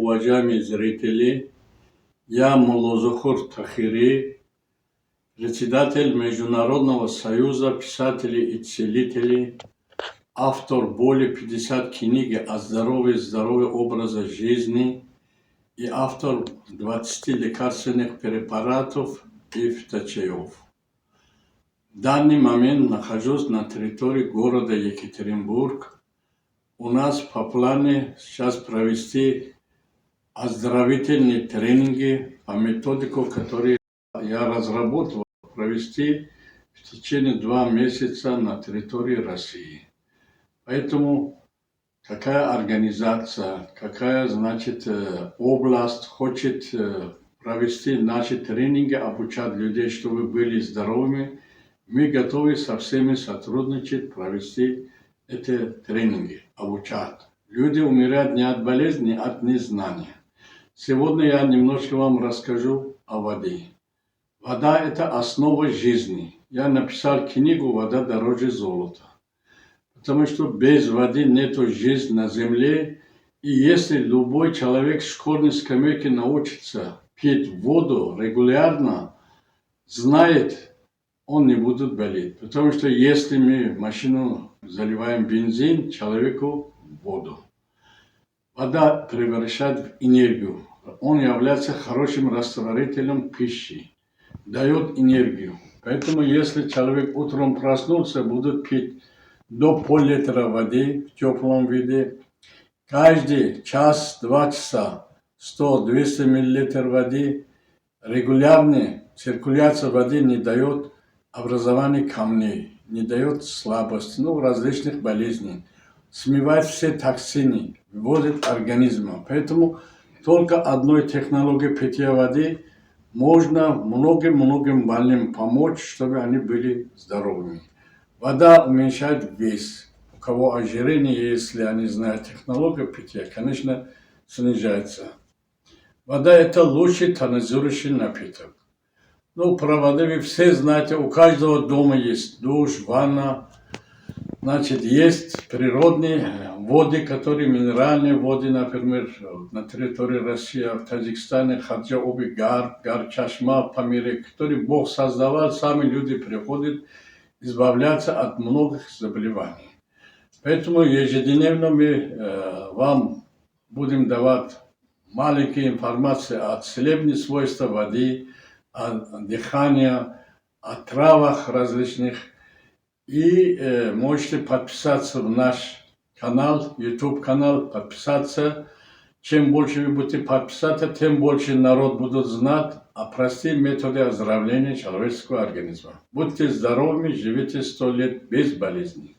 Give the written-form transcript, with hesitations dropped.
Уважаемые зрители, я Муллозухур Тахири, председатель Международного союза писателей и целителей, автор более 50 книг о здоровье образа жизни и автор 20 лекарственных препаратов и фиточаев. В данный момент нахожусь на территории города Екатеринбург. У нас по плану сейчас провести оздоровительные тренинги по методику, которую я разработал, провести в течение 2 месяца на территории России. Поэтому какая организация, какая область хочет провести наши тренинги, обучать людей, чтобы были здоровыми, мы готовы со всеми сотрудничать, провести эти тренинги, обучать. Люди умирают не от болезни, а от незнания. Сегодня я немножко вам расскажу о воде. Вода – это основа жизни. Я написал книгу «Вода дороже золота». Потому что без воды нет жизни на земле. И если любой человек с школьной скамейки научится пить воду регулярно, знает, он не будет болеть. Потому что если мы в машину заливаем бензин, человеку воду. Вода превращает в энергию. Он является хорошим растворителем пищи, дает энергию. Поэтому если человек утром проснулся, будет пить до пол-литра воды в теплом виде. Каждый час-2 часа 100-200 мл воды. Регулярная циркуляция воды не дает образования камней, не дает слабости, различных болезней. Смывает все токсины, выводит организм. Поэтому только одной технологией питья воды можно многим больным помочь, чтобы они были здоровыми. Вода уменьшает вес. У кого ожирение, если они знают технологию питья, конечно, снижается. Вода – это лучший тонизирующий напиток. Про воду вы все знаете, у каждого дома есть душ, ванна. Есть природные воды, которые минеральные воды, например, на территории России, в Таджикистане, Хаджа-Оби, Гар-Чашма, Памире, которые Бог создавал, сами люди приходят избавляться от многих заболеваний. Поэтому ежедневно мы вам будем давать маленькие информации о целебных свойствах воды, о дыхании, о травах различных. И можете подписаться в наш канал, YouTube канал, подписаться. Чем больше вы будете подписаться, тем больше народ будет знать о простых методах оздоровления человеческого организма. Будьте здоровыми, живите 100 лет без болезней.